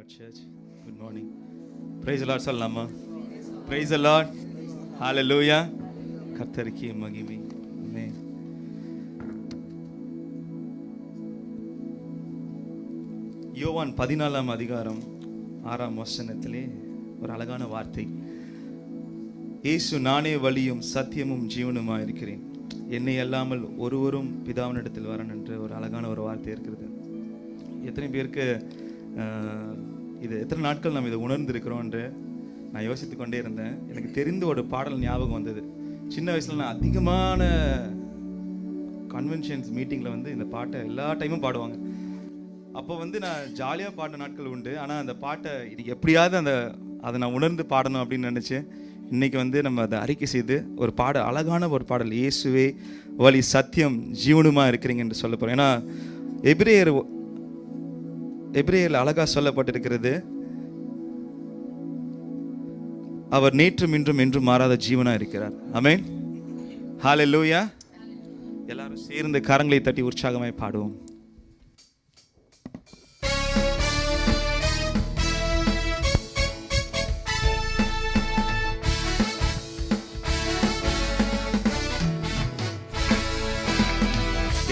Lord church. Good morning. Praise the Lord சொல்லலாமா? Praise the Lord. Hallelujah. கர்த்தருக்கு மகிமை. Amen. யோவான் 14ஆம் அதிகாரம் 6ஆம் வசனத்திலே ஒரு அழகான வார்த்தை. இயேசு நானே வழியும் சத்தியமும் ஜீவனுமாய் இருக்கிறேன், என்னை அல்லாமல் ஒருவரும் பிதாவினிடத்தில் வரன் என்ற ஒரு அழகான ஒரு வார்த்தை இருக்கிறது. எத்தனை பேருக்கு இது எத்தனை நாட்கள் நம்ம இதை உணர்ந்திருக்கிறோம் என்று நான் யோசித்து கொண்டே இருந்தேன். எனக்கு தெரிந்த ஒரு பாடல் ஞாபகம் வந்தது. சின்ன வயசில் நான் அதிகமான கன்வென்ஷன்ஸ் மீட்டிங்கில் இந்த பாட்டை எல்லா டைமும் பாடுவாங்க. அப்போ நான் ஜாலியாக பாடின நாட்கள் உண்டு. ஆனால் அந்த பாட்டை இது எப்படியாவது அதை நான் உணர்ந்து பாடணும் அப்படின்னு நினச்சேன். இன்றைக்கி நம்ம அதை அறிக்கை செய்து ஒரு அழகான ஒரு பாடல், இயேசுவே வழி சத்தியம் ஜீவனுமாக இருக்கிறீங்க என்று சொல்ல போகிறேன். ஏன்னா எபிரேயரில் அழகாக சொல்லப்பட்டிருக்கிறது, அவர் நேற்றும் இன்றும் என்றும் மாறாத ஜீவனாக இருக்கிறார். ஆமென். ஹல்லேலூயா. எல்லாரும் சேர்ந்து கரங்களை தட்டி உற்சாகமாய் பாடுவோம்.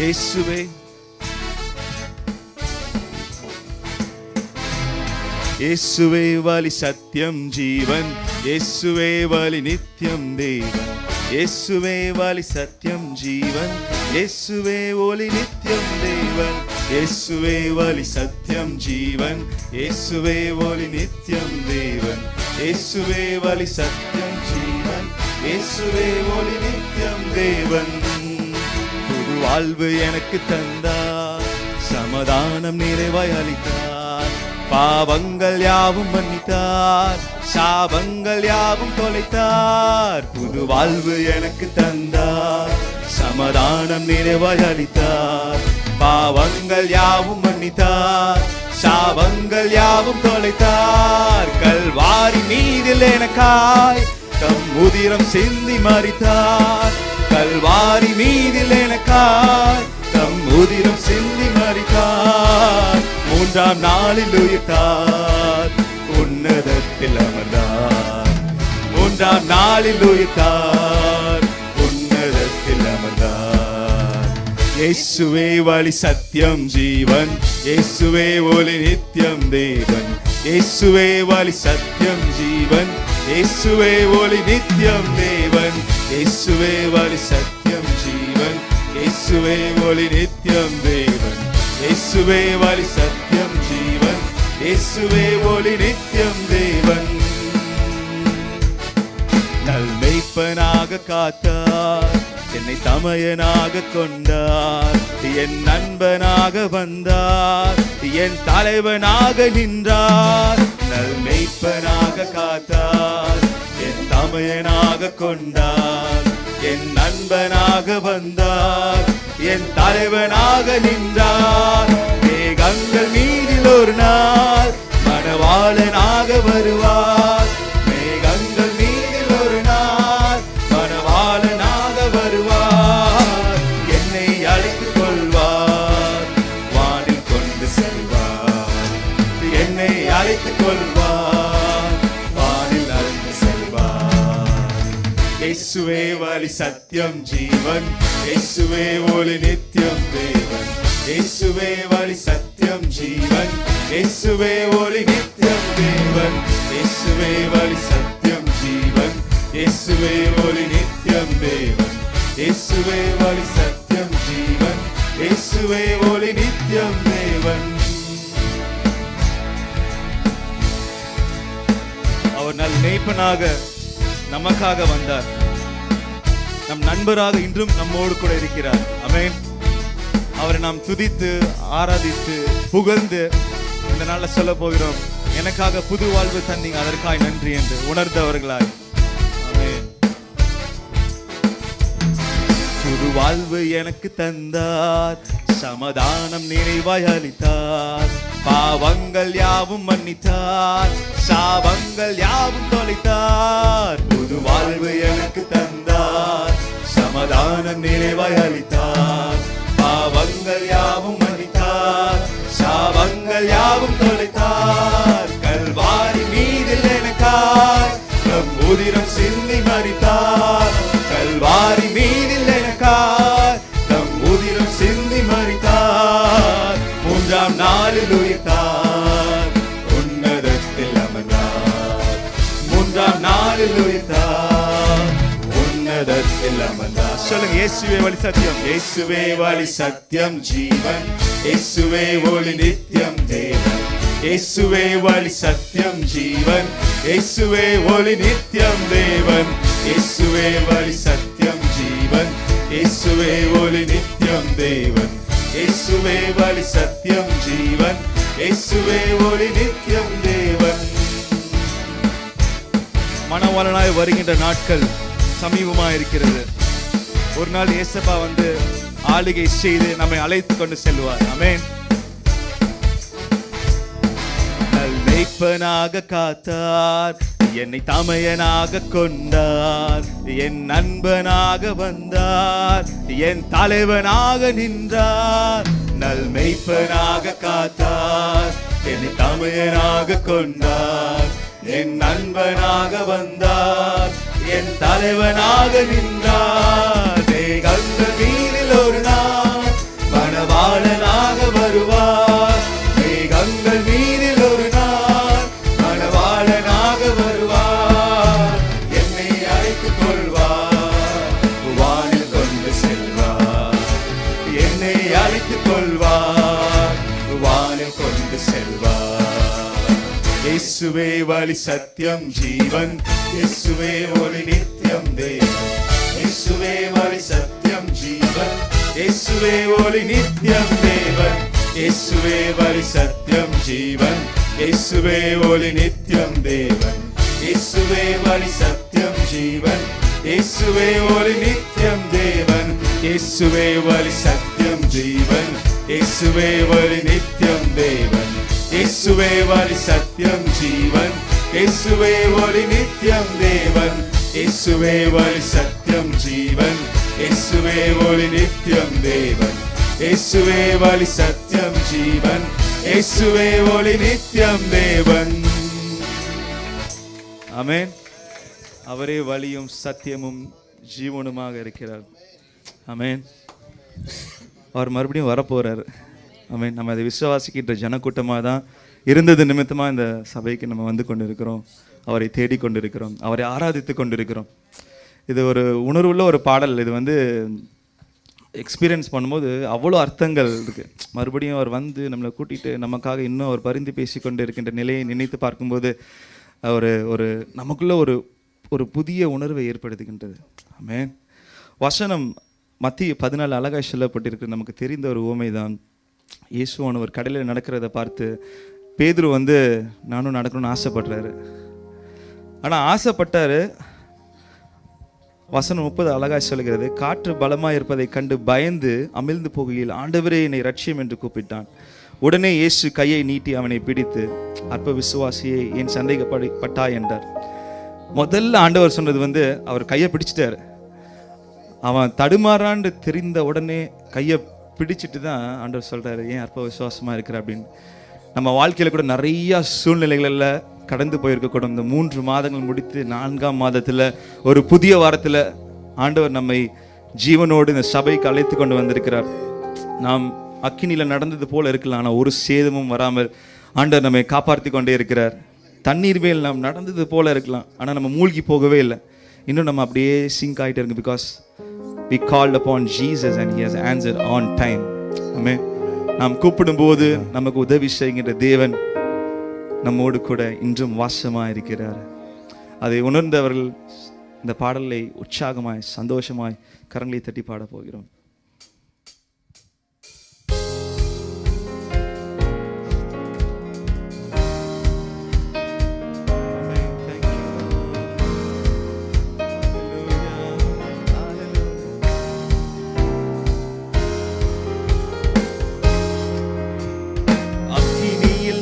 இயேசுவே இயேசுவே வழி சத்தியம் ஜீவன், இயேசுவே வழி நித்தியம் தேவன், இயேசுவே வழி சத்தியம் ஜீவன், இயேசுவே ஒளி நித்தியம் தேவன், இயேசுவே வழி சத்தியம் ஜீவன், இயேசுவே ஒளி நித்தியம் தேவன், இயேசுவே வழி சத்தியம் ஜீவன், இயேசுவே ஒளி நித்தியம் தேவன். புது வாழ்வு எனக்கு தந்தார், சமாதானம் நிறைவாய் அளித்தார், பாவங்கள் யாவும் மன்னித்தார், சாபங்கள் யாவும் தொலைத்தார். புது வாழ்வு எனக்கு தந்தார், சமாதானம் நிறைவாய் அளித்தார், பாவங்கள் யாவும் மன்னித்தார், சாபங்கள் யாவும் தொலைத்தார். கல்வாரி மீதில் எனக்காய் தம் உதிரம் சிந்தி மரித்தார், கல்வாரி மீதில் எனக்காய் தம் உதிரம் சிந்தி மரித்தார். மூன்றாம் நாளில் உயிர்த்தார், உன்னதத்தில் அமர்ந்தார், மூன்றாம் நாளில் உயிர்த்தார், உன்னதத்தில் அமர்ந்தார். இயேசுவே வழி சத்தியம் ஜீவன், இயேசுவே ஒளி நித்தியம் தேவன், இயேசுவே வழி சத்தியம் ஜீவன், இயேசுவே ஒளி நித்தியம் தேவன், இயேசுவே வழி சத்தியம் ஜீவன், இயேசுவே ஒளி நித்தியம் தேவன், இயேசுவே வழி சத்தியம் ஜீவன், இயேசுவே ஒளி நித்தியம் தேவன். நல் மேய்ப்பனாக காத்தார், என்னை தமையனாக கொண்டார், என் நண்பனாக வந்தார், என் தலைவனாக நின்றார். நல் மேய்ப்பனாக காத்தார், என் தமையனாக கொண்டார், என் நண்பனாக வந்தார், என் தலைவனாக நின்றார். மேகங்கள் மீதில் ஒரு நாள் மணவாளனாக வருவார், மேகங்கள் மீதில் ஒரு நாள் மணவாளனாக வருவார். என்னை அழைத்துக் கொள்வார், வானில் கொண்டு செல்வார், என்னை அழைத்துக் கொள்வார், வானில் அழைத்து செல்வார். இயேசுவே வழி சத்தியம் ஜீவன், இயேசுவே ஒளி நித்தியம் தேவன், இயேசுவே வழி சத்தியம் ஜீவன், இயேசுவே ஒளி நித்தியம் தேவன், இயேசுவே வழி சத்தியம் ஜீவன், இயேசுவே ஒளி நித்தியம் தேவன், இயேசுவே வழி சத்தியம் ஜீவன், இயேசுவே ஒளி நித்தியம் தேவன். அவர் நல் மேய்ப்பனாக நமக்காக வந்தார், நம் நண்பராக இன்றும் நம்மோடு கூட இருக்கிறார். ஆமென். அவரை நாம் துதித்து ஆராதித்து புகழ்ந்து இந்த நாள்ல சொல்ல போகிறோம், எனக்காக புது வாழ்வு தந்தீங்க, அதற்காய் நன்றி என்று உணர்ந்தவர்களாய். ஆமென். புது வாழ்வு எனக்கு தந்தார், சமாதானம் நிறைவாய் அளித்தார், பாவங்கள் யாவும் மன்னித்தார், சாபங்கள் யாவும் தொலைத்தார். புது வாழ்வு எனக்கு தந்தார், சமாதானம் நிறைவாய் அளித்தார், பாவங்கள் யாவும் மன்னித்தார், சாபங்கள் யாவும் தொலைத்தார். இயேசுவே வழி சத்தியம், இயேசுவே வழி சத்தியம் ஜீவன், இயேசுவே ஒளி நித்தியம் தேவன். இயேசுவே வழி சத்தியம் ஜீவன், இயேசுவே ஒளி நித்தியம் தேவன். இயேசுவே வழி சத்தியம் ஜீவன், இயேசுவே ஒளி நித்தியம் தேவன். இயேசுவே வழி சத்தியம் ஜீவன், இயேசுவே ஒளி நித்தியம் தேவன். மணவாளனாய் வருகின்ற நாட்கள் சமீபமாக இருக்கிறது. ஒரு நாள் இயேசப்பா வந்து ஆளுகை செய்து நம்மை அழைத்து கொண்டு செல்வார். ஆமென். மேய்ப்பனாக காத்தார், என்னை தமையனாக கொண்டார், என் நண்பனாக வந்தார், என் தலைவனாக நின்றார். நல் மேய்ப்பனாக காத்தார், என்னை தமையனாக கொண்டார், என் நண்பனாக வந்தார், என் தலைவனாக நின்றார். மேகங்கள் மீதில் ஒரு நாள் மணவாளனாக வருவார். மேகங்கள் மீதில் ஒரு நாள் மணவாளனாக வருவார். என்னை அழைத்துக் கொள்வார், வானில் கொண்டு செல்வார். என்னை அழைத்துக் கொள்வார், வானில் கொண்டு செல்வார். இயேசுவே வழி சத்தியம் ஜீவன், இயேசுவே ஒளி நித்தியம் தேவன். இயேசுவே வழி சத்தியம் ஜீவன், இயேசுவே ஒளி நித்தியம் தேவன். இயேசுவே வழி சத்தியம் ஜீவன், இயேசுவே ஒளி நித்தியம் தேவன். இயேசுவே வழி சத்தியம் ஜீவன், இயேசுவே ஒளி நித்தியம் தேவன். இயேசுவே வழி சத்தியம் ஜீவன், இயேசுவே ஒளி நித்தியம் தேவன். இயேசுவே வழி சத்தியம் ஜீவன், இயேசுவே ஒளி நித்தியம் தேவன். இயேசுவே வழி சத்தியம் ஜீவன், இயேசுவே ஒளி நித்தியம் தேவன். இயேசுவே வழி சத்தியம் ஜீவன், இயேசுவே ஒளி நித்தியம் தேவன். ஆமென். அவரே வழியும் சத்தியமும் ஜீவனுமாக இருக்கிறார். ஆமென். அவர் மறுபடியும் வரப்போறார். ஆமென். நம்ம அதை விசுவாசிக்கின்ற ஜனக்கூட்டமாக தான் இருந்தது நிமித்தமாக இந்த சபைக்கு நம்ம வந்து கொண்டு இருக்கிறோம். அவரை தேடிக்கொண்டு இருக்கிறோம், அவரை ஆராதித்து கொண்டு இருக்கிறோம். இது ஒரு உணர்வுள்ள ஒரு பாடல். இது வந்து எக்ஸ்பீரியன்ஸ் பண்ணும்போது அவ்வளோ அர்த்தங்கள் இருக்குது. மறுபடியும் அவர் வந்து நம்மளை கூட்டிகிட்டு நமக்காக இன்னும் அவர் பரிந்து பேசி கொண்டு இருக்கின்ற நிலையை நினைத்து பார்க்கும்போது ஒரு நமக்குள்ள ஒரு புதிய உணர்வை ஏற்படுத்துகின்றது. ஆமென். வசனம் மத்திய 14 அழகாய் சொல்லப்பட்டிருக்கு. நமக்கு தெரிந்த ஒரு உவமை தான். இயேசுவானவர் கடலில் நடக்கிறத பார்த்து பேதுரு வந்து நானும் நடக்கணும்னு ஆசைப்படுறாரு. ஆனால் ஆசைப்பட்டாரு. வசனம் 30 அழகாய் சொல்கிறது, காற்று பலமாக இருப்பதை கண்டு பயந்து அமிழ்ந்து போகையில் ஆண்டவரே என்னை ரட்சியம் என்று கூப்பிட்டான். உடனே இயேசு கையை நீட்டி அவனை பிடித்து, அற்ப விசுவாசியை என் சந்தேகப்பட்டாய் என்றார். முதல்ல ஆண்டவர் சொன்னது வந்து அவர் கையை பிடிச்சிட்டாரு. அவன் தடுமாறான்னு தெரிந்த உடனே கையை பிடிச்சிட்டு தான் ஆண்டவர் சொல்கிறாரு, ஏன் அற்ப விசுவாசமாக இருக்கிற அப்படின்னு. நம்ம வாழ்க்கையில் கூட நிறையா சூழ்நிலைகளில் கடந்து போயிருக்கக்கூடும். இந்த 3 மாதங்கள் முடித்து 4ஆம் மாதத்தில் ஒரு புதிய வாரத்தில் ஆண்டவர் நம்மை ஜீவனோடு இந்த சபைக்கு அழைத்து கொண்டு வந்திருக்கிறார். நாம் அக்கினியில் நடந்தது போல இருக்கலாம், ஆனால் ஒரு சேதமும் வராமல் ஆண்டவர் நம்மை காப்பாற்றி கொண்டே இருக்கிறார். தண்ணீர் மேல் நாம் நடந்தது போல இருக்கலாம், ஆனால் நம்ம மூழ்கி போகவே இல்லை. இன்னும் நம்ம அப்படியே சிங்க் ஆகிட்டே இருக்கு. Because we called upon Jesus and he has answered on time. ஆமென். நாம் கூப்பிடும்போது நமக்கு உதவி செய்கின்ற தேவன் நம்மோடு கூட இன்றும் வாசமாக இருக்கிறார். அதை உணர்ந்தவர்கள் இந்த பாடலை உற்சாகமாய் சந்தோஷமாய் கரங்களை தட்டி பாட போகிறோம்.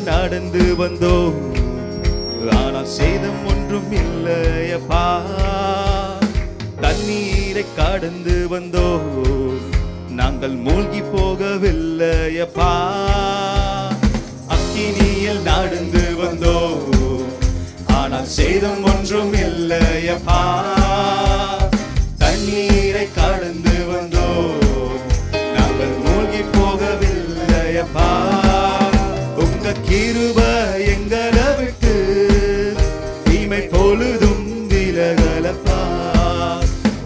நடந்து வந்தோ, ஆனால் சேதம் ஒன்றும் இல்லையப்பா. தண்ணீரை கடந்து வந்தோ, நாங்கள் மூழ்கி போகவில்லையப்பா. அக்கினியில் நடந்து வந்தோ, ஆனால் சேதம் ஒன்றும் இல்லையப்பா. தண்ணீரை கடந்து வந்தோ, நாங்கள் மூழ்கி போகவில்லையப்பா. கிருபை எங்களை விட்டு தீமை பொழுதும் விலகலப்பா.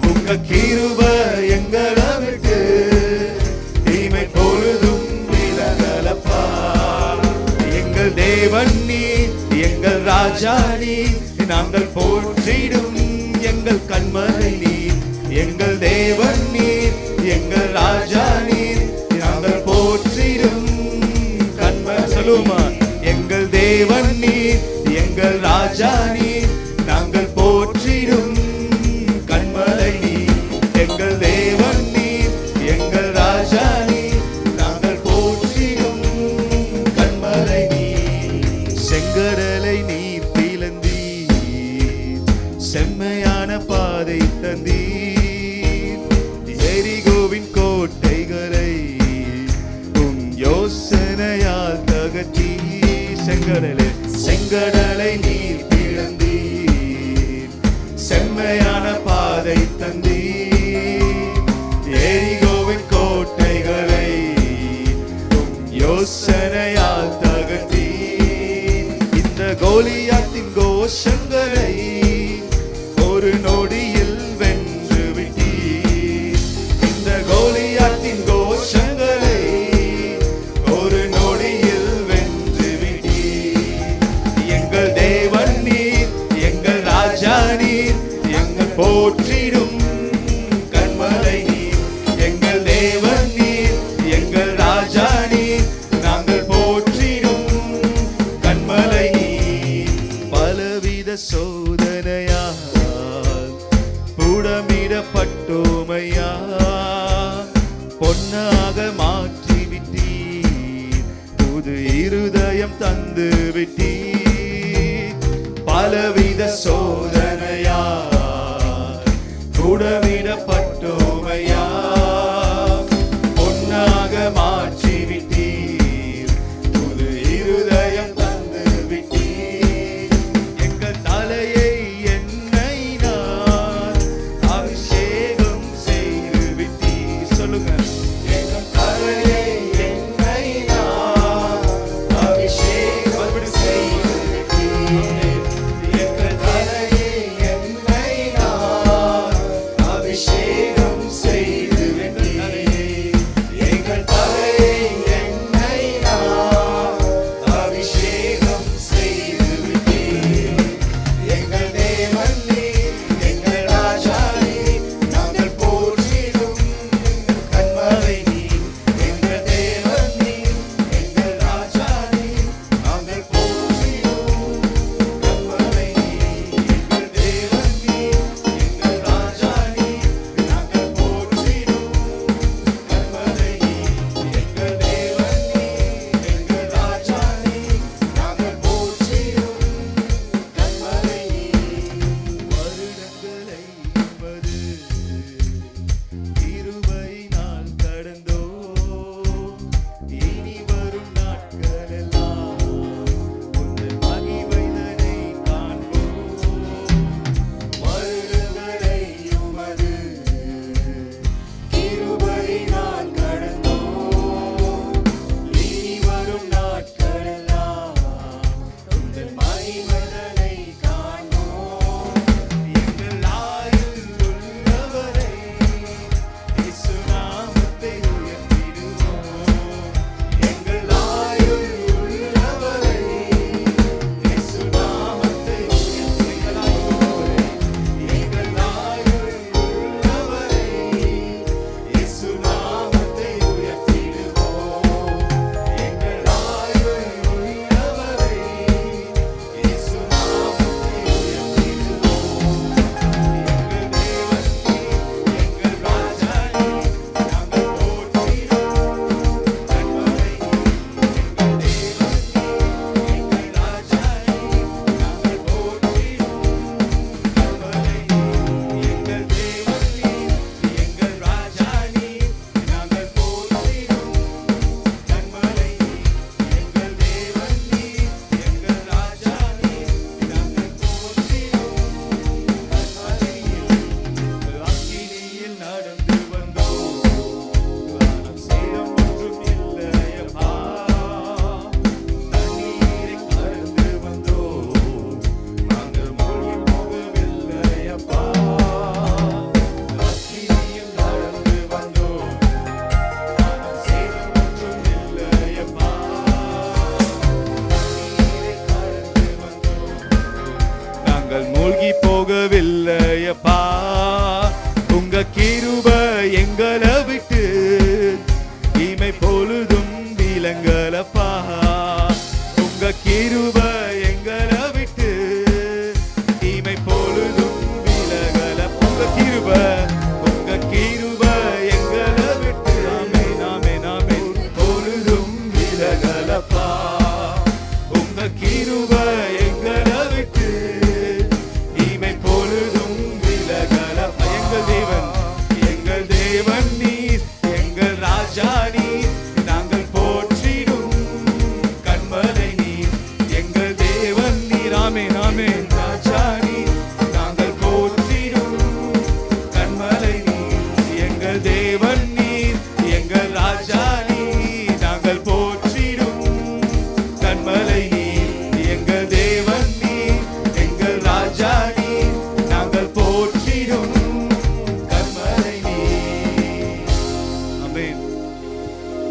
உங்க கிருபை எங்களை நீர் எங்கள் ராஜா நீர் நாங்கள் போற்றிடும் எங்கள் கண்மலை நீர் எங்கள் தேவன் நீர் எங்கள் ராஜா நீர் நாங்கள் போற்றிடும் கண்மலை சொல்லுமா எங்கள் தேவன் நீர் எங்கள் ராஜா நீர் நாங்கள் போற்றிடும் கண்மலை நீர் எங்கள் தேவன் நீர் எங்கள் ராஜா நீர் நாங்கள் போற்றிடும் கண்மலை நீர் செங்கடலை நீர் பிளந்தீர் செம்மையான பாதை தந்தீர் எரிகோவின் கோட்டைகளை உம் யோசனையால் தகர்த்தீர் செங்கடலை நீர் பிளந்தீர் செம்மையான பாதை தந்தீர் எரிகோவின் கோட்டைகளை உம் யோசனையால் தகர்த்தீர் இந்த கோலியாத்தின் கோஷங்களை ஒரு நொடியில் வென்று விட்டீர் இந்த கோலியாத்தின் கோஷங்களை ஒரு நொடியில் வென்று விட்டீர் எங்கள் தேவன் நீர் எங்கள் ராஜா நீர் எங்கள் போற்றிடும் கண்மலை நீர் எங்கள் தேவன் நீர் எங்கள் ராஜா நீர் நாங்கள் போற்றிடும் கண்மலை நீர் பலவித சோதனையால் புடமிடப்பட்டோமையா பொன்னாக மாற்றி விட்டீர் புது இருதயம் தந்து விட்டீர் பலவித சோதனையா புடமிடப்பட்டோமையா பொன்னாக மாற்றி விட்டீர் புது இருதயம் தந்து விட்டீர் எங்கள் தலையை எண்ணெயினால் அபிஷேகம் செய்து விட்டீர் சொல்லுங்க எங்கள் தலையை எண்ணெயினால் அபிஷேகம் செய்து விட்டீர் எங்கள் தலையை எண்ணெயினால் அபிஷேகம் செய்து விட்டீர் எங்கள் தலையை எண்ணெயினால் அபிஷேகம் செய்து விட்டீர் எங்கள் தேவன் நீர் எங்கள் ராஜா நீர் நாங்கள் போற்றிடும் கண்மலை நீர் எங்கள் தேவன் நீர் எங்கள் ராஜா நீர் நாங்கள் போற்றிடும் கண்மலை நீர் எங்கள் தேவன் நீர் எங்கள் ராஜா நீர் நாங்கள் போற்றிடும் கண்மலை நீர் எங்கள் தேவன் நீர் எங்கள் ராஜா நீர் நாங்கள் போற்றிடும் கண்மலை நீர் வருடங்களை என்பது கிருபையினால் கடந்தோ இனி வரும் நாட்களெல்லாம் உந்தன் மகிமைதனை காண்போம் வருடங்களை உமது கிருபையினால் கடந்தோ இனி வரும் நாட்களெல்லாம் உந்தன் மகிமைதனை காண்போம் எங்கள் ஆயுள் உள்ளவரை இயேசு நாமத்தை உயர்த்திடுவோம் எங்கள் ஆயுள் உள்ளவரை இயேசு நாமத்தை உயர்த்திடுவோம் எங்கள் ஆயுள் உள்ளவரை இயேசு நாமத்தை உயர்த்திடுவோம் எங்கள் ஆயுள் உள்ளவரை இயேசு மூழ்கி போகவில்லையப்பா. உங்க கிருபை எங்களை விட்டு இமை பொழுதும் விலங்கலப்பா. உங்க கிருபை எங்களை விட்டு இமை பொழுதும் விலகலப்பா. உங்க கிருபை எங்களை விட்டு நாமே பொழுதும் விலகலப்பா. உங்க கிருபை எங்களை விட்டு இமை பொழுதும் விலகலப்பா. எங்கள் தேவன் நீர், எங்கள் ராஜா நீர், நாங்கள் போற்றிடும் கண்மலை நீர். எங்கள் தேவன் நீர், ஆமே ராஜா நீர், நாங்கள் போற்றிடும் கண்மலை நீர். எங்கள் தேவன் நீர், எங்கள் ராஜா நீர், நாங்கள் போற்றிடும் கண்மலை நீர். எங்கள் தேவன் நீர், எங்கள் ராஜா நீர், நாங்கள் போற்றிடும் கண்மலை நீர். ஆமென்.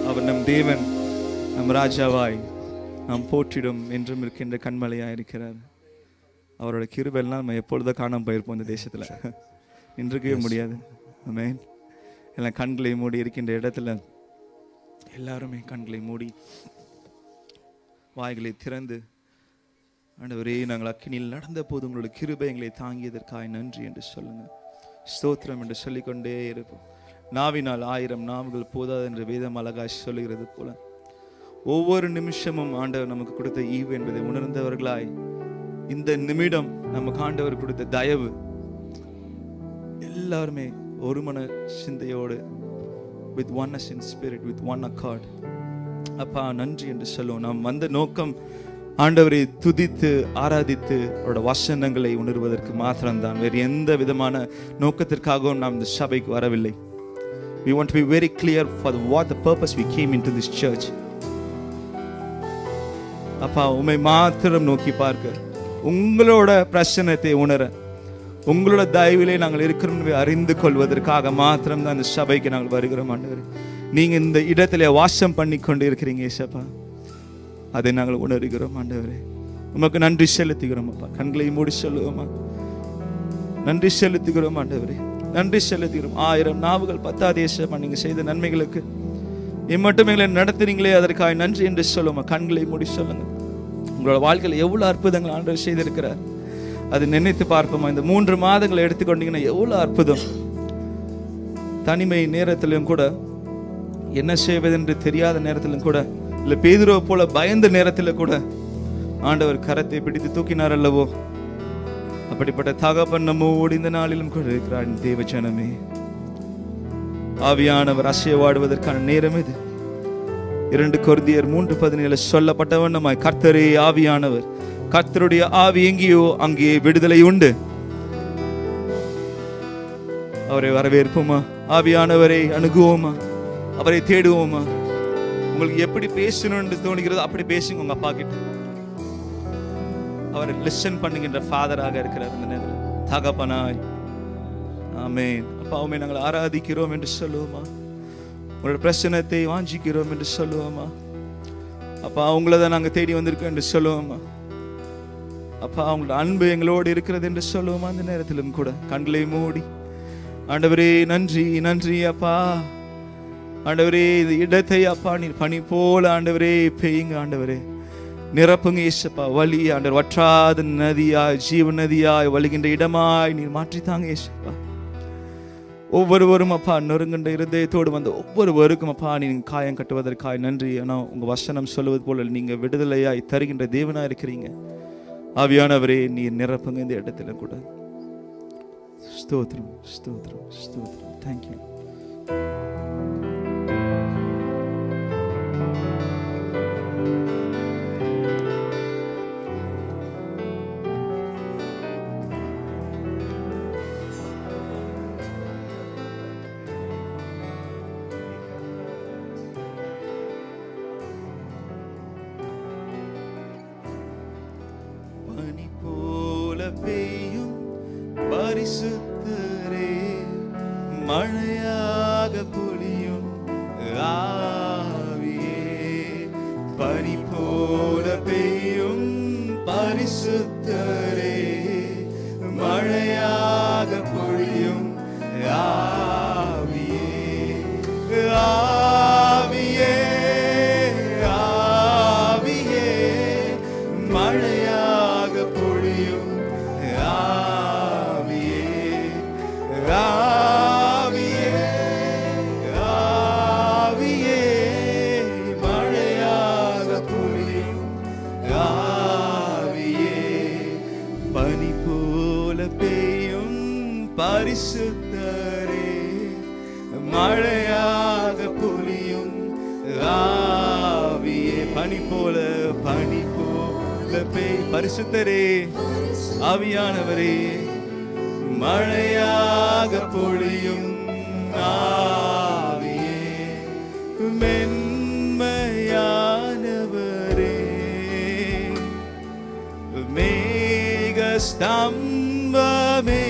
அவர் நம் தேவன், நம் ராஜாவாய் நாம் போற்றிடும் என்றும் இருக்கின்ற கண்மலையாக இருக்கிறார். அவரோட கிருபையெல்லாம் நம்ம எப்பொழுதும் காணாம போயிருப்போம் இந்த தேசத்துல. நின்றுக்கவே முடியாது. ஆமென். எல்லாம் கண்களை மூடி இருக்கின்ற இடத்துல எல்லாருமே கண்களை மூடி வாய்களை திறந்து, ஆண்டவரே நாங்கள் அக்கினியில் நடந்த போது உங்களோட கிருபை எங்களை தாங்கியதற்காய் நன்றி என்று சொல்லுங்க. ஸ்தோத்திரம் என்று சொல்லிக்கொண்டே இருப்போம். நாவினால் 1000 நாவுகள் போதாது என்று வேதம் அழகாய் சொல்லுகிறது போல ஒவ்வொரு நிமிஷமும் ஆண்டவர் நமக்கு கொடுத்த ஈவு என்பதை உணர்ந்தவர்களாய் இந்த நிமிடம் நமக்கு ஆண்டவர் கொடுத்த தயவு எல்லாருமே ஒரு மன சிந்தையோடு with oneness in spirit, with one accord, அப்பா நன்றி என்று சொல்லுவோம். நாம் வந்த நோக்கம் ஆண்டவரை துதித்து ஆராதித்து அவரோட வசனங்களை உணர்வதற்கு மாத்திரம்தான். வேறு எந்த விதமான நோக்கத்திற்காகவும் நாம் இந்த சபைக்கு வரவில்லை. We want to be very clear for what the purpose we came into this church. அப்பா உம்மை மாத்திரம் நோக்கி பார்க்க, உங்களோட பிரசன்னத்தை உணர, உங்களோட தயவிலே நாங்கள் இருக்கிறோம் அறிந்து கொள்வதற்காக மாத்திரம் தான் இந்த சபைக்கு நாங்கள் வருகிறோம். ஆண்டவரே நீங்க இந்த இடத்துல வாசம் பண்ணி கொண்டு இருக்கிறீங்க ஏசப்பா, அதை நாங்கள் உணர்கிறோம். ஆண்டவரே உமக்கு நன்றி செலுத்துகிறோம். அப்பா கண்களை மூடி சொல்லுவோமா, நன்றி செலுத்துகிறோம். ஆண்டவரே நன்றி செலுத்துகிறோம். 1000 நாவுகள் பத்தாது ஏசப்பா, நீங்க செய்த நன்மைகளுக்கு இம்மட்டும் எங்களை நடத்துறீங்களே அதற்காக நன்றி என்று சொல்லுவோமா. கண்களை மூடி சொல்லுங்க. உங்களோட வாழ்க்கையில் எவ்வளவு அற்புதங்கள் ஆண்டவர் செய்திருக்கிறார் அது நினைத்து பார்ப்போமா. இந்த 3 மாதங்களை எடுத்துக்கொண்டீங்கன்னா எவ்வளவு அற்புதம். தனிமை நேரத்திலும் கூட, என்ன செய்வதென்று தெரியாத நேரத்திலும் கூட, இல்ல பேதுருவை போல பயந்த நேரத்தில் கூட ஆண்டவர் கரத்தை பிடித்து தூக்கினார் அல்லவோ. அப்படிப்பட்ட தகப்பன் நம்மோடு இந்த நாளிலும் கூட இருக்கிறார். தேவ ஜனமே, ஆவியானவர் அசைவாடுவதற்கான நேரம் இது. 2 கொரிந்தியர் 3:17 சொல்லப்பட்டவண்ணமாய் கர்த்தரே ஆவியானவர், கர்த்தருடைய ஆவி எங்கேயோ அங்கே விடுதலை உண்டு. அவரை வரவேற்போமா, ஆவியானவரை அணுகுவோமா, அவரை தேடுவோமா. உங்களுக்கு எப்படி பேசணும்னு தோணுகிறதோ அப்படி பேசுங்க உங்க அப்பா கிட்ட. அவரை லிசன் பண்ணுகின்ற ஃபாதராக இருக்கிறார் இந்த நேரத்தில், தகப்பனாய். ஆமென். அப்பாவுமே நாங்கள் ஆராதிக்கிறோம் என்று சொல்லுவோமா, உங்களோட பிரச்சனத்தை வாஞ்சிக்கிறோம் என்று சொல்லுவோமா. அப்பா உங்களை தான் நாங்கள் தேடி வந்திருக்கோம் என்று சொல்லுவோமா. அப்பா உங்களோட அன்பு எங்களோடு இருக்கிறது என்று சொல்லுவோமா. அந்த நேரத்திலும் கூட கண்களை மூடி, ஆண்டவரே நன்றி நன்றி அப்பா. ஆண்டவரே இந்த இடத்தை அப்பா நீர் பனி போல ஆண்டவரே பெய்யுங்க. ஆண்டவரே நிரப்புங்க ஏசப்பா. வழி ஆண்டவர் வற்றாத நதியாய், ஜீவ நதியாய் வழிகின்ற இடமாய் நீர் மாற்றித்தாங்க ஏசப்பா. ஒவ்வொருவரும் அப்பா நொறுங்கின்ற இருதயத்தோடு வந்த ஒவ்வொருவருக்கும் அப்பா நீங்க காயம் கட்டுவதற்காய் நன்றி. ஆனால் உங்க வசனம் சொல்லுவது போல நீங்க விடுதலையாய் தருகின்ற தேவனா இருக்கிறீங்க. ஆவியானவரே நீர் நிரப்புங்க இந்த இடத்துல கூட. ஸ்தோத்திரம் ஸ்தோத்திரம் ஸ்தோத்திரம். தேங்க்யூ. பனி போல பெய்யும் பரிசுத்தரே, மழையாக பொழியும் ஆவியே. பனி போல பெய்யும் பரிசுத்தரே, மழையாக பொழியும் ஆவியே, ஆவியே, ஆவியே, மழையாக பொழியும் ஆவியே, ஆவியே, ஆவியே, மழையாக பொழியும் ஆவியே, பனி போல பெய்யும் பரிசுத்தரே, மழையாக பொழியும் ஆவியே, பனி போல பெய் பரிசுத்தரே, ஆவியானவரே, மழையாக பொழியும் ஆவியே, மென்மையானவரே, மேகஸ்தம்பமே,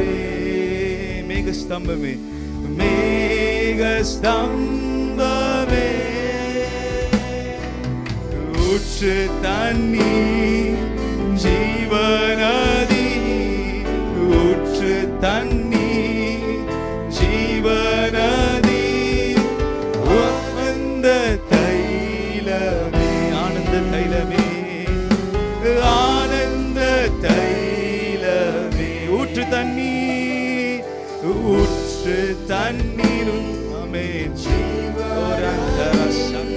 மென்மையானவரே, மேகஸ்தம்பமே, மேகஸ்தம்பமே, ஊற்று தண்ணீர் ஜீவநதி, ஊற்று தண்ணீர் ஜீவநதி, ஆனந்த தைலமே, ஆனந்த தைலமே, ஆனந்த தைலமே, ஊற்று தண்ணீர், ஊற்று தண்ணீர், ஆமென், ஜீவரந்தரசம்,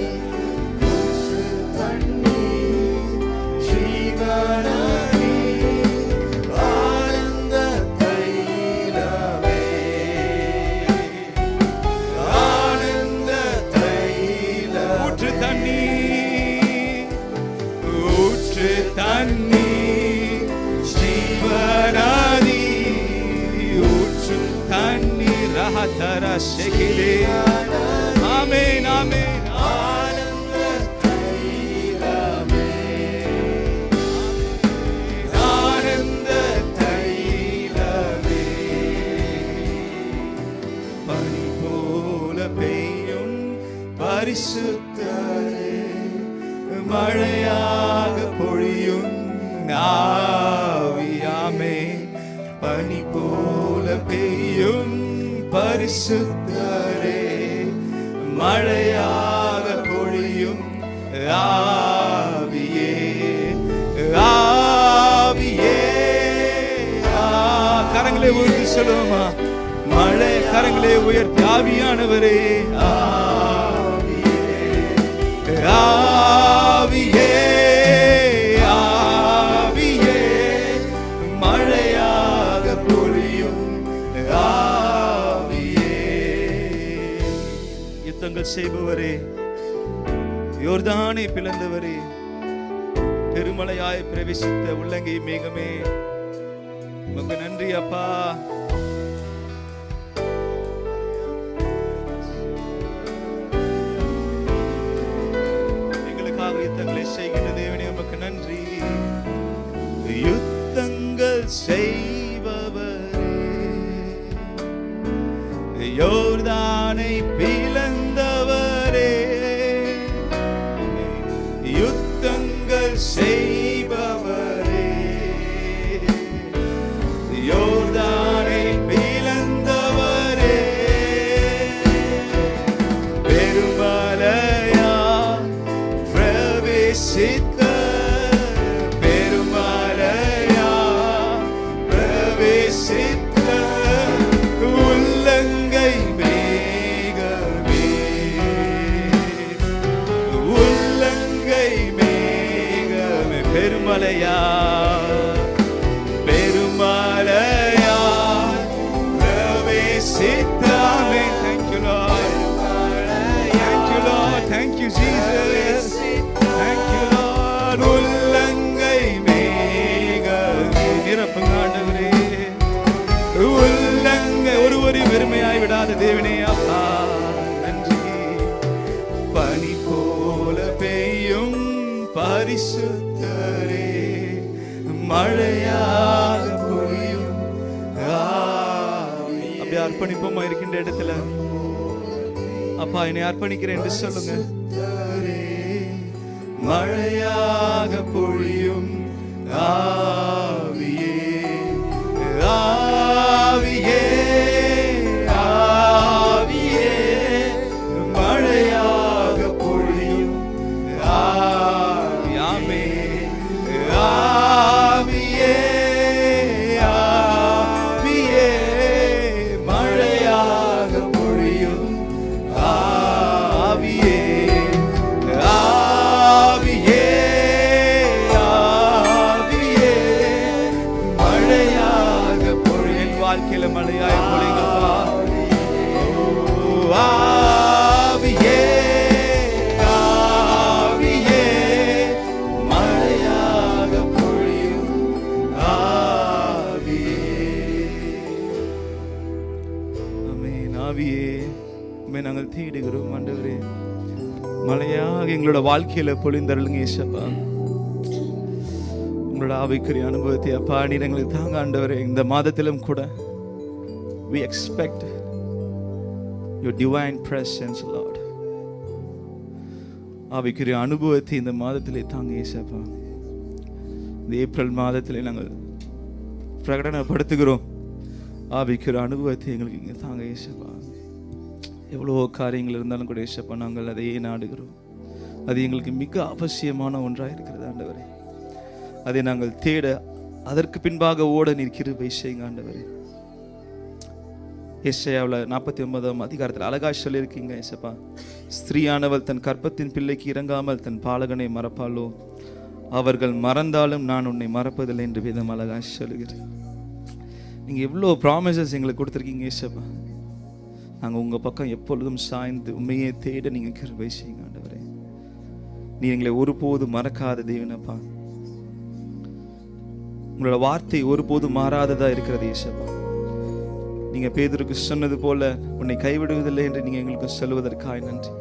ஊற்று தண்ணீர் ஜீவநதி, ஆனந்த தைலமே, ஆனந்த தைலம், ஊற்று தண்ணீர், ஊற்று தண்ணீர் ஜீவநதி, ஊற்று தண்ணீர் ரஹதர ஷெகிலே, ஆமென், ஆமென், ஆனந்த தைலமே, ஆனந்த தைலமே, பனி போல பெய்யும் பரிசுத்தரே, மழையாக பொழியும் ஆவியாமே, பனி போல பெய்யும் பரிசுத்தரே, மழையாக பொழியும் ஆவியே, ஆவியே, கரங்களை உயர்த்தி சொல்லுவோமா, மழை கரங்களை உயர்த்தி, ஆவியானவரே, ஆவியே, ஆவியே, ஆவியே, மழையாக பொழியும் ஆவியே, யுத்தங்கள் செய்பவரே, யோர்தானை பிளந்தவரே, பெருமழையாய் பிரவேசித்த உள்ளங்கை மேகமே, உமக்கு நன்றி அப்பா. எங்களுக்காக யுத்தங்களை செய்கின்ற தேவனே உமக்கு நன்றி. யுத்தங்கள் செய்பவரே, யோர்தானை பிளந்தவரே, யுத்தங்கள் செய்பவரே, யோர்தானை பிளந்தவரே, பெருமழையா பிரவேசித்த, பெருமழையா பிரவேசித்த உள்ளங்கை மேகமே, உள்ளங்கை மேகமே, பெருமழையா, பெருமழையா பிரவேசித்தாமே. Thank you Lord, thank you Lord, thank you Jesus, thank you Lord. உள்ளங்கை மேகமே நிரப்புங்க ஆண்டவரே, உள்ளங்கை ஒருவரையும் வெறுமையாய் விடாத தேவனே அப்பா நன்றி. பனி போல பெய்யும் பரிசுத்தரே, மழையாக பொழியும் ஆவி. அப்படியே அர்ப்பணிப்போமா இருக்கின்ற இடத்துல, அப்பா என்னை அர்ப்பணிக்கிறேன் என்று சொல்லுங்க. மழையாக பொழியும் ஆவியே, ஆவியே, ஆவியே, மழையாக பொழியும் ஆவியாமே, ஆவியே, ஆவியே, மழையாக பொழியும் ஆவியே, ஆவியே, ஆவியே, மழையாக பொழியும். என் வாழ்க்கையில மழையாய் பொழியுங்கப்பா. ஆவியே, ஆவியே, மழையாக பொழியும் ஆவியே. ஆமென். ஆவியே, உம்மை நாங்கள் தேடுகிறோம் ஆண்டவரே. மழையாக எங்களோட வாழ்க்கையில பொழிந்தருளுங்க இயேசுப்பா. உங்களோட ஆவிக்குரிய அனுபவத்தை அப்பா நீர் எங்களுக்கு தாங்க ஆண்டவரே. இந்த மாதத்திலும் கூட we expect your divine presence, Lord. ஆவிக்குரிய அனுபவத்தை இந்த மாதத்திலே தாங்க இயேசுப்பா. இந்த ஏப்ரல் மாதத்திலே நாங்கள் பிரகடனப்படுத்துகிறோம். ஆவிக்குரிய அனுபவத்தை எங்களுக்கு இங்கே தாங்க இயேசுப்பா. எவ்வளோ காரியங்கள் இருந்தாலும் கூட இயேசுப்பா நாங்கள் அதையே நாடுகிறோம். அது எங்களுக்கு மிக அவசியமான ஒன்றாக இருக்கிறது ஆண்டவரே. அதை நாங்கள் தேட, அதற்கு பின்பாக ஓட நீர் கிருபை செய்யுங்க ஆண்டவரே. எஸ்ஐயாவில் 49ஆம் அதிகாரத்தில் அழகாய் சொல்லியிருக்கீங்க இயேசுப்பா. ஸ்திரீயானவள் தன் கற்பத்தின் பிள்ளைக்கு இறங்காமல் தன் பாலகனை மறப்பாளோ, அவர்கள் மறந்தாலும் நான் உன்னை மறப்பதில்லை என்று வேதம் அழகாய் சொல்லுகிறேன். நீங்கள் எவ்வளோ ப்ராமிசஸ் எங்களுக்கு கொடுத்துருக்கீங்க இயேசுப்பா. நாங்கள் உங்கள் பக்கம் எப்பொழுதும் சாய்ந்து உண்மையே தேட நீங்கள் கிருபை செய்யுங்க ஆண்டவரே. நீ எங்களை ஒருபோதும் மறக்காத தேவனப்பா. உங்களோட வார்த்தை ஒருபோதும் மாறாததா இருக்கிறது இயேசுப்பா. நீங்க பேதுருக்கு சொன்னது போல உன்னை கைவிடுவதில்லை என்று நீங்க எங்களுக்கு சொல்லுவதற்காய் நன்றி.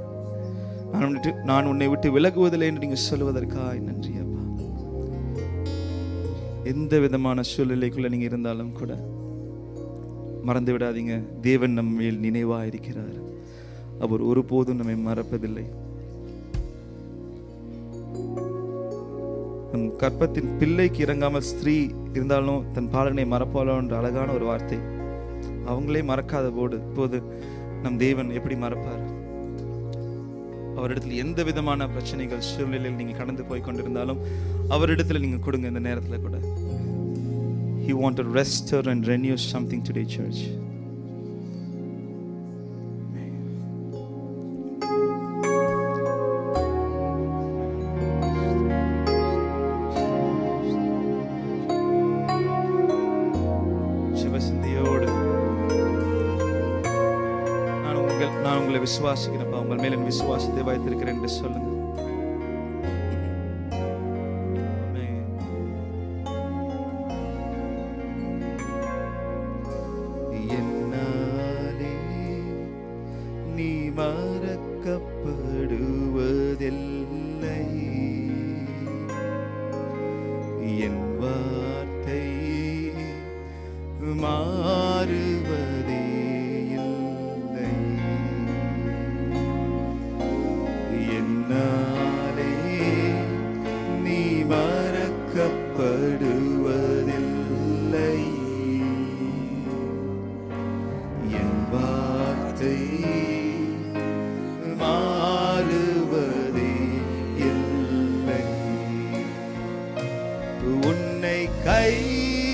நான் உன்னை விட்டு விலகுவதில்லை என்று நீங்க சொல்லுவதற்காய் நன்றி அப்பா. எந்த விதமான சூழ்நிலைக்குள்ள நீங்க இருந்தாலும் கூட மறந்து விடாதீங்க, தேவன் நம்ம மேல் நினைவா இருக்கிறார். அவர் ஒருபோதும் நம்மை மறப்பதில்லை. நம் கற்பத்தின் பிள்ளைக்கு இறங்காமல் ஸ்திரீ இருந்தாலும் தன் பாலனை மறப்பாளோ என்ற அழகான ஒரு வார்த்தை. அவங்களே மறக்காத போது நம் தேவன் எப்படி மறப்பார்? அவரிடத்தில் எந்த விதமான பிரச்சனைகள் சூழ்நிலையில் நீங்க கடந்து போய் கொண்டிருந்தாலும் அவரிடத்துல நீங்க கொடுங்க. இந்த நேரத்துல கூட He want to restore and renew something today, church. சிவசிந்தியோடு நான் உங்களை விசுவாசிக்கிறேன்ப்பா, உங்கள் மேல விசுவாசத்தை வைத்திருக்கிறேன் என்று சொல்லுங்க. என்னாலே நீ மறக்கப்படுவதில்லை, என் வார்த்தை மாறுவதே இல்லை. என்னாலே நீ மறக்கப்படுவதில்லை, என் வார்த்தை மாறுவதே இல்லை. உன்னை கைவிடுவதில்லை,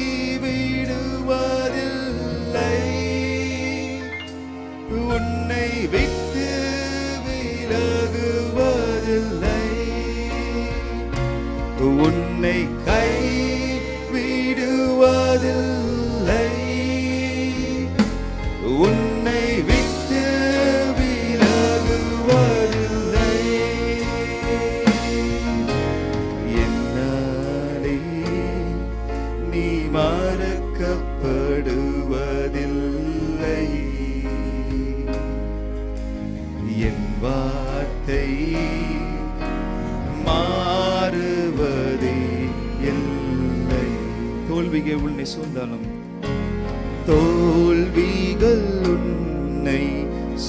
உன்னை விட்டு விலகுவதில்லை, உன்னை கைவிடுவதில்லை, உன்னை விட்டு விலகுவதில்லை. என்னாலே நீ மறக்கப்படுவதில்லை, என் வார்த்தை மாறுவதே இல்லை. தோல்விகள் உன்னை சூழ்ந்தாலும், தோல்விகள் உன்னை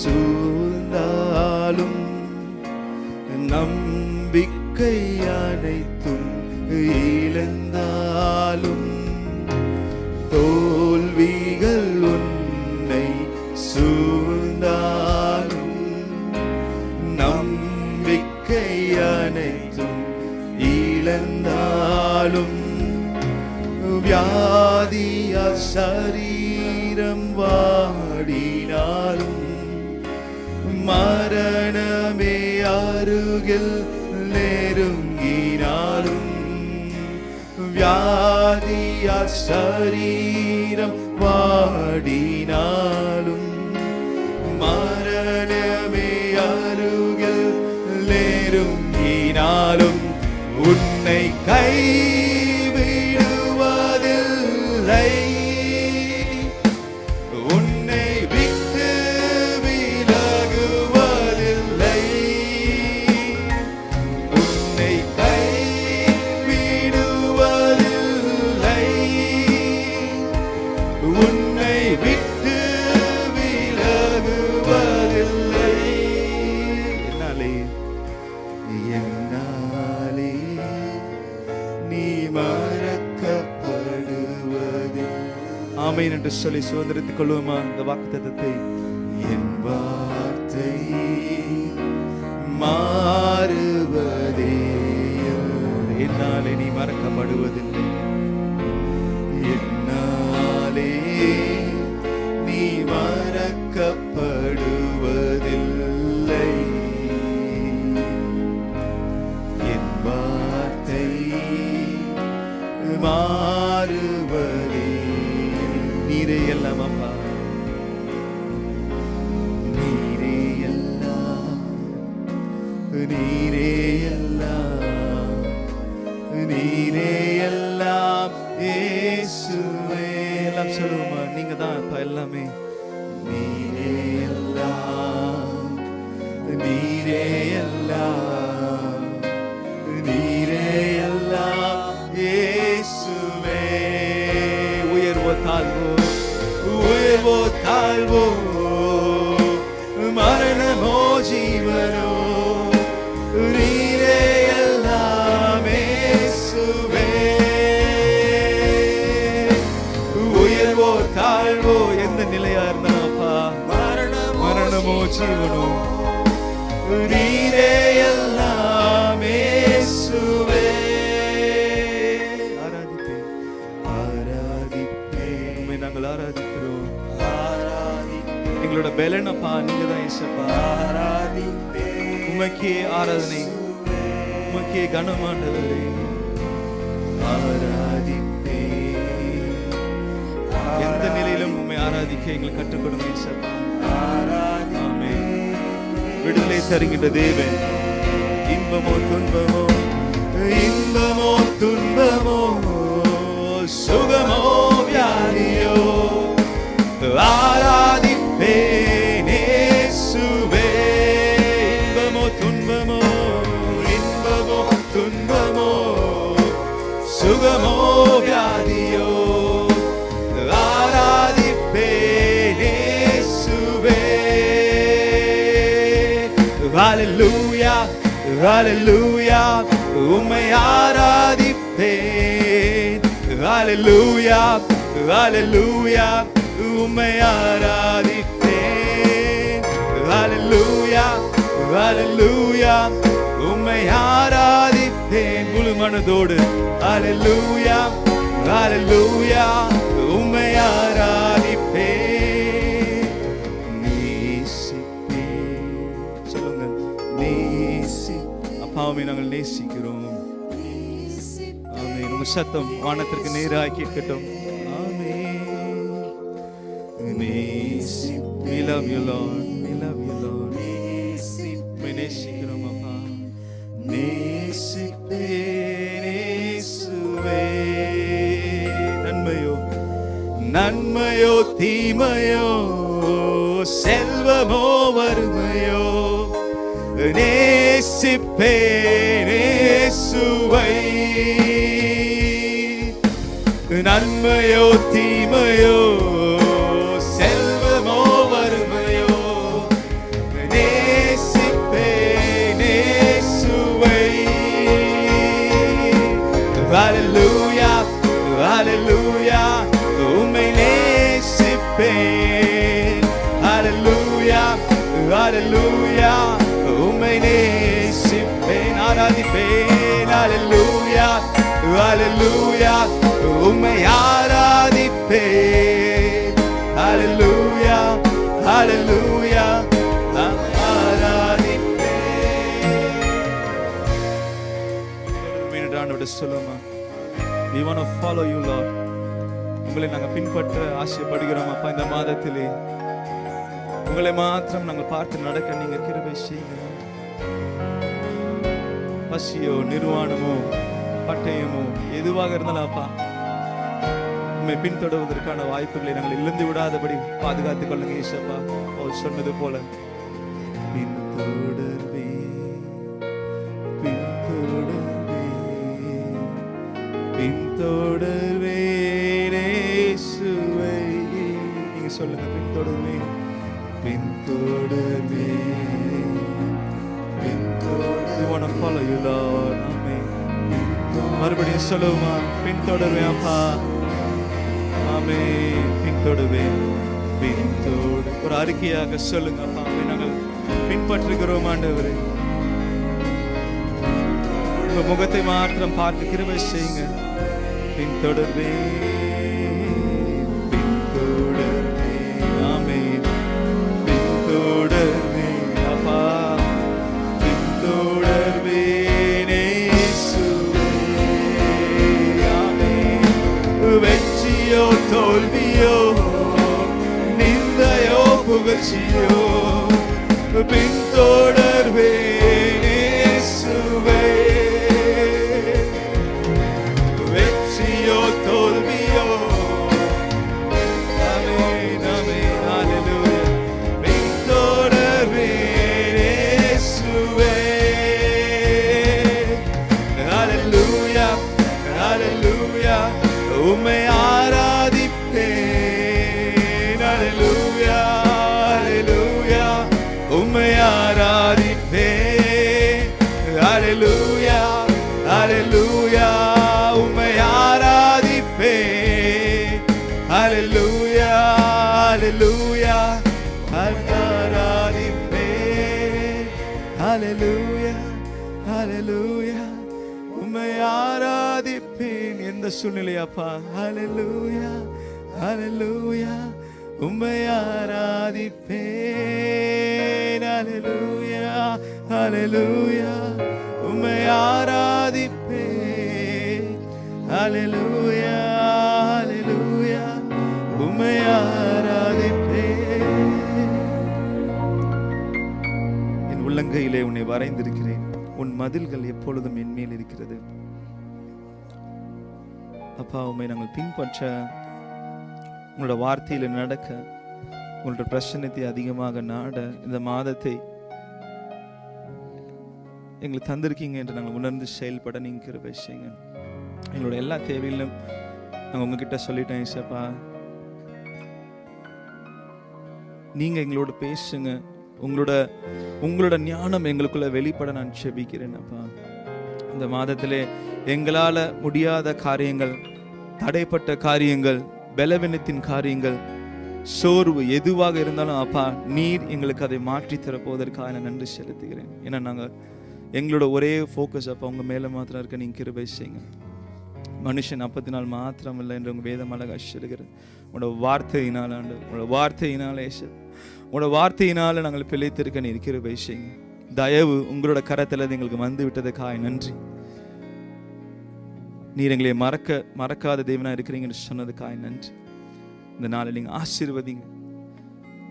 சூழ்ந்தாலும் நம்பிக்கை நம்பிக்கை அனைத்தும் இழந்தாலும் தோல்விகள் உன்னை சூழ்ந்தாலும் நம்பிக்கை அனைத்தும் இழந்தாலும் வியாதியா சரீரம் வாடினாலும் மரணமே அருகில் நெருங்கினாலும் வியாதியா சரீரம் வாடினாலும் மரணமே அருகில் நெருங்கினாலும் உன்னை கைவிடுவதில்லை, உன்னை விட்டு விலகுவதில்லை, உன்னை கைவிடுவதில்லை, உன்னை விட்டு விலகுவதில்லை. என்னாலே என்னாலே நீ மறக்கப்படுவது. ஆமென் என்று சொல்லி சுதந்திரத்துக் கொள்வோமா இந்த வாக்குத்தத்தத்தை? என் வார்த்தை மாறுவதே, என்னாலே நீ மறக்கப்படுவதில்லை, என்னாலே நீ மறக்கப்படுவதில்லை. என் வார்த்தை மாறுவதே, நீரே எல்லாம் அப்பா, நீரே எல்லாம், நீரே எல்லாம், நீரே எல்லாம் இயேசுவே. எல்லாம் சொல்லுவோமா? நீங்க தான் அப்பா எல்லாமே. நீரே எல்லாம், நீரே எல்லாம், நீரே எல்லாம் இயேசுவே. உயர்வோ தாழ்வோ, உயர்வோ தாழ்வோ, மரணமோ ஜீவனோ, நீரே எல்லாம் இயேசுவே. உயர்வோ தாழ்வோ எந்த நிலையா இருந்தாப்பா, மரணமோ ஜீவனோ, நீரே எல்லாம் இயேசுவே. ஆராதிப்பேன், ஆராதிப்பேன், உம்மை நாங்கள் ஆராதிக்கிறோம். எங்களோட பலனப்பா நீங்க தான் இயேசுப்பா. ஆராதிப்பேன், உமக்கே ஆராதனை, உமக்கே கனமாண்டவரே. ஆராதிப்பேன், எந்த நிலையிலும் உம்மை ஆராதிக்க எங்களுக்கு கற்றுக் கொடுங்க இயேசுப்பா. ஆமென். விடுதலை தருகின்ற தேவன், இன்பமோ துன்பமோ, இன்பமோ துன்பமோ, சுகமோ வியாதியோ, ஆராதிப்பேன் இயேசுவே. இன்பமோ துன்பமோ, இன்பமோ துன்பமோ, சுகமோ வியாதியோ, ஆராதிப்பேன் இயேசுவே. ஹalleluya, ஹalleluya, உம்மை ஆராதிப்பேன். ஹalleluya, ஹalleluya, உம்மை ஆராதிப்பேன். ஹalleluya, ஹalleluya, உம்மை ஆராதிப்பேன் முழு மனதோடு. ஹalleluya, ஹalleluya, உம்மை ஆராதிப்பேன். நேசிப்பேன், சொல்லுங்க, நேசி. அப்பாவை நாங்கள் நேசிக்கிறோம். ஆமென். உங்க சத்தம் வானத்திற்கு நேராக கேட்கட்டும். We love you, Lord. We love you, Lord. நேசிக்கிறோம் அப்பா. நேசிப்பேன் இயேசுவே. நன்மையோ நன்மையோ தீமையோ, செல்வமோ வறுமையோ, நேசிப்பேன் இயேசுவை. நன்மையோ தீமையோ, செல்வமோ வறுமையோ, நேசிப்பேன் இயேசுவை. ஆராதிப்பேன். ஹalleluya ஹalleluya உம்மை ஆராதிப்பேன். ஹalleluya ஹalleluya ஆராதிப்பேன். சொல்லுமா, we want to follow you Lord. உங்களை நாங்கள் பின்பற்ற ஆசைப்படுகிறோம் அப்பா. இந்த மாதத்திலே உங்களை மாத்திரம் நாங்கள் பார்த்து நடக்க நீங்க கிருபை செய்யுங்க. பசியோ நிர்வாணமோ பட்டயமோ எதுவாக இருந்தாலும் அப்பா, உண்மை பின்தொடர்வதற்கான வாய்ப்புகளை நாங்கள் இழந்து விடாதபடி பாதுகாத்துக் கொள்ளுங்க இயேசுப்பா. அவர் சொன்னது போல பின்தொடர்வே பின்தொடர்வே பின்தொடர்வே இயேசுவை. நீங்க சொல்லுங்க, பின்தொடர்வே பின்தொடர்வே பின்தொடர்வே. We want to follow you Lord. Amen. மறுபடியும் சொல்லுமா, பின்தொடர்வே அப்பா. ஆமென். பின்தொடர்வே பின்தொடர். ஒரு அறிக்கையாக சொல்லுங்க அப்பா, நாங்கள் பின்பற்றுகிறோம் ஆண்டவரே. உங்க முகத்தை மாத்திரம் பார்த்து கிருபை செய்யுங்க. பின்தொடர்வே பின்தொடர்வே. ஆமென். பின்தொடர்வே அப்பா, பின்தொடர்வே இயேசுவே. ஆமென். வெற்றியோ தோல்வியோ நிந்தையோ புகழ்ச்சியோ பின்தொடர்வே இயேசுவே. வெற்றியோ தோல்வியோ ஆமென் ஆமென் ஹalleluya பின்தொடர்வே இயேசுவே. ஹalleluya ஹalleluya உம்மை ஆராதிப்பேன். ஹalleluya ஹalleluya உம்மை ஆராதிப்பேன். ஹalleluya ஹalleluya உம்மை ஆராதிப்பேன். ஹalleluya ஹalleluya ஆராதிப்பேன். ஹalleluya ஹalleluya உம்மை ஆராதிப்பேன். எந்த சூழ்நிலையாப்பா, ஹalleluya ஹalleluya உம்மை ஆராதிப்பேன். ஹalleluya ஹalleluya உம்மை ஆராதிப்பேன். ஹalleluya ஹalleluya உம்மை ஆராதிப்பேன். என் உள்ளங்கையிலே உன்னை வரைந்திருக்கிறேன், உன் மதில்கள் எப்பொழுதும் என் மேல் இருக்கிறது. அப்பா, உம்மை நாங்கள் பின்பற்ற, உங்களோட வார்த்தையில நடக்க, உங்களோட பிரசன்னத்தை அதிகமாக நாட இந்த மாதத்தை எங்களுக்கு தந்திருக்கீங்க என்று நாங்கள் உணர்ந்து செயல்பட நீங்க கிருபை செய்யுங்க. எங்களோட எல்லா தேவையிலும் நாங்கள் உங்ககிட்ட சொல்லிட்டோம் இயேசுப்பா. நீங்க எங்களோட பேசுங்க. உங்களோட ஞானம் எங்களுக்குள்ள வெளிப்பட நான் ஜெபிக்கிறேன் அப்பா. இந்த மாதத்திலே எங்களால முடியாத காரியங்கள், தடைப்பட்ட காரியங்கள், பலவீனத்தின் காரியங்கள், சோர்வு எதுவாக இருந்தாலும் அப்பா, நீர் எங்களுக்கு அதை மாற்றி தரப்போவதற்காக நான் நன்றி செலுத்துகிறேன். ஏன்னா நாங்கள் எங்களோட ஒரே ஃபோக்கஸ் அப்பா உங்க மேல மாத்திரம் இருக்க நீங்க கிருபை செய்யுங்க. மனுஷன் அப்பத்தினால் மாத்திரம் இல்லை என்று உங்க வேதம் அழகா சொல்லுகிறது. உங்களோட வார்த்தையினால் ஆண்டு, உங்களோட வார்த்தையினாலே உங்களோட வார்த்தையினால நாங்கள் பிழைத்திருக்க நீர் கிருபை செய்யுங்க. தயவு உங்களோட கரத்தில் எங்களுக்கு வந்து விட்டதுக்காக நன்றி. நீர் எங்களை மறக்காத தேவனா இருக்கிறீங்கன்னு சொன்னதுக்காக நன்றி. இந்த நாளில் நீங்க ஆசீர்வதிங்க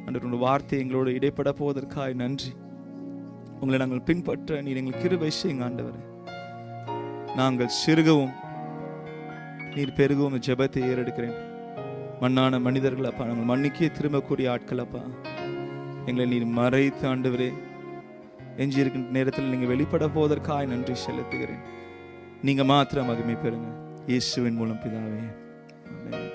ஆண்டவரே. உங்களோட வார்த்தை எங்களோட இடைப்பட போவதற்காக நன்றி. உங்களை நாங்கள் பின்பற்ற நீர் எங்களுக்கு கிருபை செய்யுங்க ஆண்டவரே. நாங்கள் சிறுகவும் நீர் பெருகவும் ஜெபத்தை ஏறெடுக்கிறேன். மண்ணான மனிதர்கள் அப்பா, நாங்கள் மன்னிக்கே திரும்பக்கூடிய ஆட்கள் அப்பா. எங்களை நீர் மறைத்து ஆண்டவரே, எஞ்சி இருக்கின்ற நேரத்தில் நீங்க வெளிப்பட போவதற்காக நன்றி செலுத்துகிறேன். நீங்க மாத்திரம் மகிமை பெறுங்க. இயேசுவின் மூலம் பிதாவே, ஆமென்.